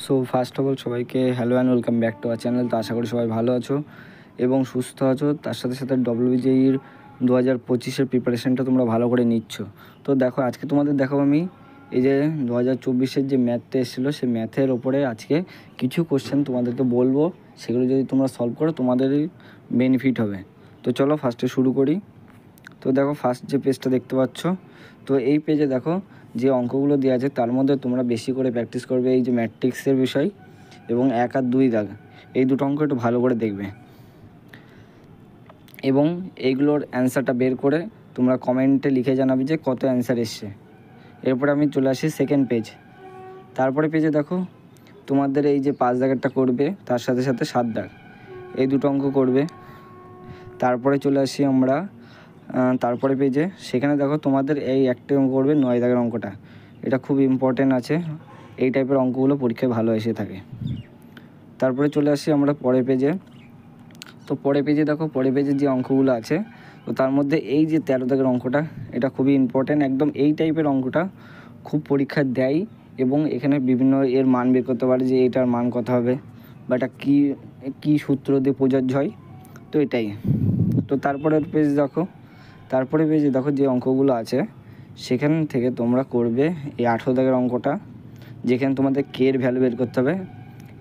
So first of all সবাইকে hello and welcome back to our channel. তো আশা করি সবাই ভালো আছো এবং সুস্থ আছো। তার সাথে সাথে ডব্লিউবিজেইর 2025-এর প্রিপারেশানটা তোমরা ভালো করে নিচ্ছ। তো দেখো আজকে তোমাদের দেখাবো আমি এই যে 2024-এর যে ম্যাথটা এসেছিলো সেই ম্যাথের ওপরে আজকে কিছু কোশ্চেন তোমাদেরকে বলবো। সেগুলো যদি তোমরা সলভ করো তোমাদেরই বেনিফিট হবে। তো চলো ফার্স্টে শুরু করি। তো দেখো ফার্স্ট যে পেজটা দেখতে পাচ্ছ, তো এই পেজে দেখো যে অঙ্কগুলো দেওয়া আছে তার মধ্যে তোমরা বেশি করে প্র্যাকটিস করবে এই যে ম্যাট্রিক্সের বিষয় এবং 1 আর 2 দাগ, এই দুটো অঙ্ক একটু ভালো করে দেখবে এবং এইগুলোর অ্যান্সারটা বের করে তোমরা কমেন্টে লিখে জানাবে যে কত অ্যান্সার এসছে। এরপরে আমি চলে আসি সেকেন্ড পেজ। তারপরে পেজে দেখো তোমাদের এই যে 5 দাগেরটা করবে, তার সাথে সাথে 7 দাগ, এই দুটো অঙ্ক করবে। তারপরে চলে আসি আমরা তারপরে পেজে, সেখানে দেখো তোমাদের এই একটা অঙ্ক করবে 9 দাগের অঙ্কটা। এটা খুব ইম্পর্টেন্ট আছে, এই টাইপের অঙ্কগুলো পরীক্ষায় ভালো এসে থাকে। তারপরে চলে আসি আমরা পরের পেজে। তো পরের পেজে দেখো পরের পেজে যে অঙ্কগুলো আছে, তো তার মধ্যে এই যে 13 দাগের অঙ্কটা, এটা খুবই ইম্পর্টেন্ট। একদম এই টাইপের অঙ্কটা খুব পরীক্ষা দেয় এবং এখানে বিভিন্ন এর মান বের করতে পারে যে এটার মান কত হবে বা এটা কী সূত্র দিয়ে প্রযোজ্য হয়। তো এটাই। তো তারপরের পেজ দেখো, তারপরে পেজে দেখো যে অঙ্কগুলো আছে সেখান থেকে তোমরা করবে এই 18 দাগের অঙ্কটা, যেখানে তোমাদের কে এর ভ্যালু বের করতে হবে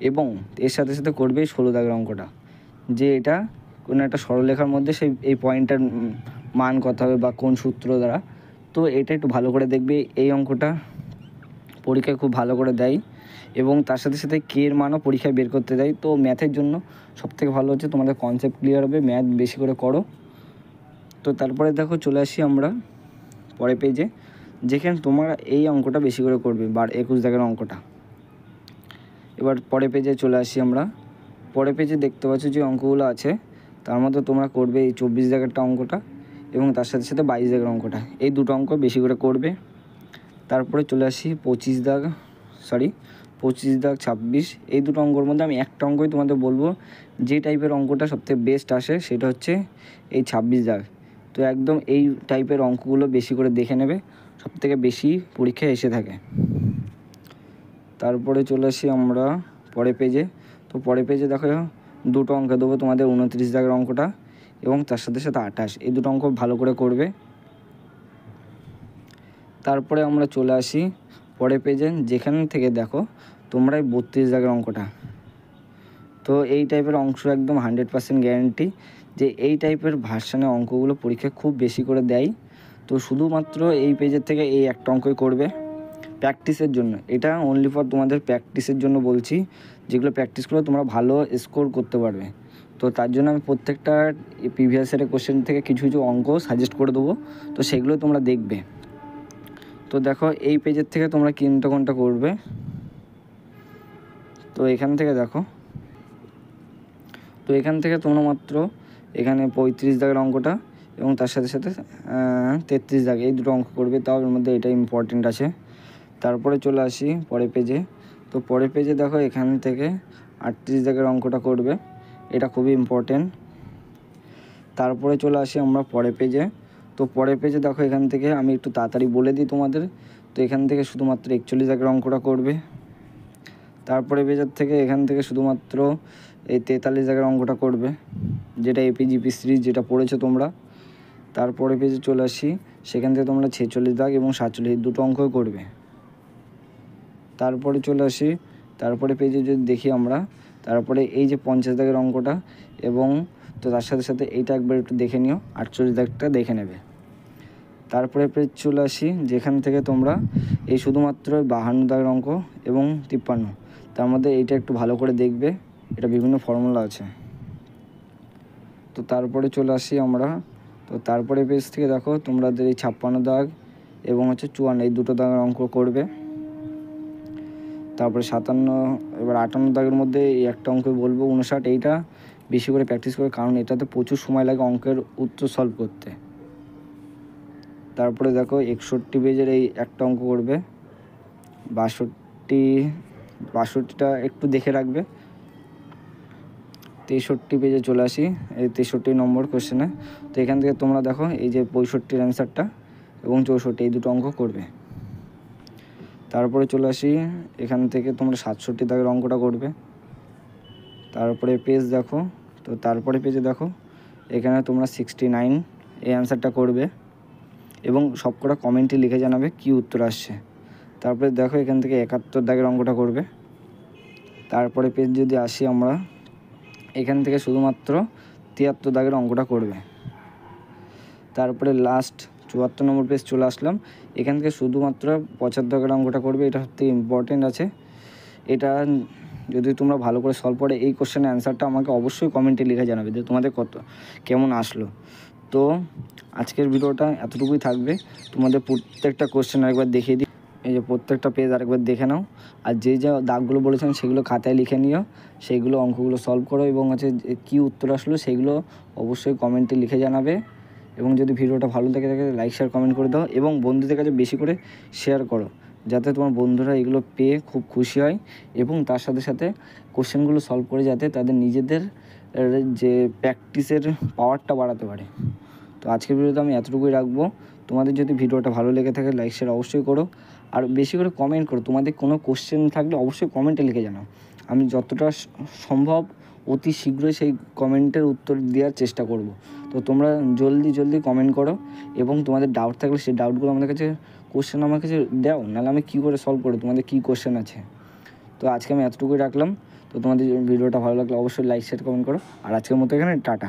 এবং এর সাথে সাথে করবে 16 দাগের অঙ্কটা, যে এটা কোনো একটা সরলরেখার মধ্যে সেই এই পয়েন্টটার মান কত হবে বা কোন সূত্র দ্বারা। তো এটা একটু ভালো করে দেখবে, এই অঙ্কটা পরীক্ষায় খুব ভালো করে দেয় এবং তার সাথে সাথে কে এর মানও পরীক্ষায় বের করতে দেয়। তো ম্যাথের জন্য সবথেকে ভালো হচ্ছে তোমাদের কনসেপ্ট ক্লিয়ার হবে, ম্যাথ বেশি করে করো। তো তারপরে দেখো চলে আসি আমরা পরের পেজে, যেখানে তোমরা এই অঙ্কটা বেশি করে করবে 21 দাগের অঙ্কটা। এবার পরের পেজে চলে আসি আমরা। পরের পেজে দেখতে পাচ্ছ যে অঙ্কগুলো আছে তার মধ্যে তোমরা করবে এই 24 দাগেরটা অঙ্কটা এবং তার সাথে সাথে 22 দাগের অঙ্কটা, এই দুটো অঙ্ক বেশি করে করবে। তারপরে চলে আসি 25 দাগ 26, এই দুটো অঙ্কর মধ্যে আমি একটা অঙ্কই তোমাদের বলবো যে টাইপের অঙ্কটা সবথেকে বেস্ট আসে, সেটা হচ্ছে এই 26 দাগ। তো একদম এই টাইপের অঙ্কগুলো বেশি করে দেখে নেবে, সবথেকে বেশি পরীক্ষায় এসে থাকে। তারপরে চলে আসি আমরা পরের পেজে। তো পরের পেজে দেখো দুটো অঙ্ক দেবো তোমাদের 29 দাগের অঙ্কটা এবং তার সাথে সাথে 28, এই দুটো অঙ্ক ভালো করে করবে। তারপরে আমরা চলে আসি পরের পেজে, যেখান থেকে দেখো তোমরা এই 32 দাগের অঙ্কটা। তো এই টাইপের অংশ একদম 100% গ্যারেন্টি যে এই টাইপের ভার্সানের অঙ্কগুলো পরীক্ষায় খুব বেশি করে দেয়। তো শুধুমাত্র এই পেজের থেকে এই একটা অঙ্কই করবে প্র্যাকটিসের জন্য, এটা অনলি ফর তোমাদের প্র্যাকটিসের জন্য বলছি, যেগুলো প্র্যাকটিস করে তোমরা ভালো স্কোর করতে পারবে। তো তার জন্য আমি প্রত্যেকটা প্রিভিয়াস ইয়ারের কোশ্চেন থেকে কিছু কিছু অঙ্ক সাজেস্ট করে দেবো, তো সেগুলো তোমরা দেখবে। তো দেখো এই পেজের থেকে তোমরা কোনটা করবে। তো এখান থেকে দেখো, তো এখান থেকে তোমরা মাত্র এখানে 35 দাগের অঙ্কটা এবং তার সাথে সাথে 33 দাগ, এই দুটো অঙ্ক করবে, তাও এর মধ্যে এটা ইম্পর্টেন্ট আছে। তারপরে চলে আসি পরের পেজে। তো পরের পেজে দেখো এখান থেকে 38 দাগের অঙ্কটা করবে, এটা খুবই ইম্পর্টেন্ট। তারপরে চলে আসি আমরা পরের পেজে। তো পরের পেজে দেখো এখান থেকে আমি একটু তাড়াতাড়ি বলে দিই তোমাদের। তো এখান থেকে শুধুমাত্র 41 দাগের অঙ্কটা করবে। তারপরে পেজের থেকে এখান থেকে শুধুমাত্র এই 43 দাগের অঙ্কটা করবে, যেটা এপিজিপি সিরিজ যেটা পড়েছো তোমরা। তারপরে পেজে চলে আসি, সেখান থেকে তোমরা 46 দাগ এবং 47 দুটো অঙ্ক করবে। তারপরে চলে আসি তারপরে পেজে যদি দেখি আমরা, তারপরে এই যে 50 দাগের অঙ্কটা এবং তো তার সাথে সাথে এইটা একবার একটু দেখে নিও, 48 দাগটা দেখে নেবে। তারপরে পেজ চলে আসি, যেখান থেকে তোমরা এই শুধুমাত্র 52 দাগের অঙ্ক এবং 53, তার মধ্যে এইটা একটু ভালো করে দেখবে, এটা বিভিন্ন ফর্মুলা আছে। তো তারপরে চলে আসি আমরা। তো তারপরে পেজ থেকে দেখো তোমাদের এই 56 দাগ এবং হচ্ছে 54, এই দুটো দাগের অঙ্ক করবে। তারপরে 57, এবার 58 দাগের মধ্যে এই একটা অঙ্ক বলবো 59, এইটা বেশি করে প্র্যাকটিস করে, কারণ এটাতে প্রচুর সময় লাগে অঙ্কের উত্তর সলভ করতে। তারপরে দেখো 61 পেজের এই একটা অঙ্ক করবে, 62টা একটু দেখে রাখবে। 63 পেজে চলে আসি, এই 63 নম্বর কোশ্চেনে। তো এখান থেকে তোমরা দেখো এই যে 65-এর অ্যান্সারটা এবং 64, এই দুটো অঙ্ক করবে। তারপরে চলে আসি, এখান থেকে তোমরা 67 দাগের অঙ্কটা করবে। তারপরে পেজ দেখো, তো তারপরে পেজে দেখো এখানে তোমরা 69 এই অ্যান্সারটা করবে এবং সবকটা কমেন্টে লিখে জানাবে কি উত্তর আসছে। তারপরে দেখো এখান থেকে 71 দাগের অঙ্কটা করবে। তারপরে পেজ যদি আসি আমরা, এখান থেকে শুধুমাত্র 73 দাগের অঙ্কটা করবে। তারপরে লাস্ট 74 নম্বর পেজ চলে আসলাম, এখান থেকে শুধুমাত্র 75 দাগের অঙ্কটা করবে। এটা সত্যি ইম্পর্টেন্ট আছে, এটা যদি তোমরা ভালো করে সলভ করে এই কোশ্চেনের অ্যান্সারটা আমাকে অবশ্যই কমেন্টে লিখে জানাবে যে তোমাদের কেমন আসলো। তো আজকের ভিডিওটা এতটুকুই থাকবে। তোমাদের প্রত্যেকটা কোশ্চেন আরেকবার দেখিয়ে দিই, এই যে প্রত্যেকটা পেজ আরেকবার দেখে নাও, আর যে দাগগুলো বলেছেন সেগুলো খাতায় লিখে নিও, সেইগুলো অঙ্কগুলো সলভ করো এবং কী উত্তর আসলো সেইগুলো অবশ্যই কমেন্টে লিখে জানাবে। এবং যদি ভিডিওটা ভালো থাকে লাইক শেয়ার কমেন্ট করে দাও এবং বন্ধুদের কাছে বেশি করে শেয়ার করো, যাতে তোমার বন্ধুরা এগুলো পেয়ে খুব খুশি হয় এবং তার সাথে সাথে কোশ্চেনগুলো সলভ করে যাতে তাদের নিজেদের যে প্র্যাকটিসের পাওয়ারটা বাড়াতে পারে। তো আজকের ভিডিওতে আমি এতটুকুই রাখবো। তোমাদের যদি ভিডিওটা ভালো লেগে থাকে লাইক শেয়ার অবশ্যই করো, আর বেশি করে কমেন্ট করো। তোমাদের কোনো কোশ্চেন থাকলে অবশ্যই কমেন্টে লিখে জানাও, আমি যতটা সম্ভব অতি শীঘ্রই সেই কমেন্টের উত্তর দেওয়ার চেষ্টা করব। তো তোমরা জলদি কমেন্ট করো এবং তোমাদের ডাউট থাকলে সেই ডাউটগুলো আমাদের কাছে কোশ্চেন আমার কাছে দাও, নাহলে আমি কী করে সলভ করবো, তোমাদের কী কোশ্চেন আছে। তো আজকে আমি এতটুকুই রাখলাম। তো তোমাদের ভিডিওটা ভালো লাগলে অবশ্যই লাইক শেয়ার কমেন্ট করো, আর আজকের মতো এখানে টাটা।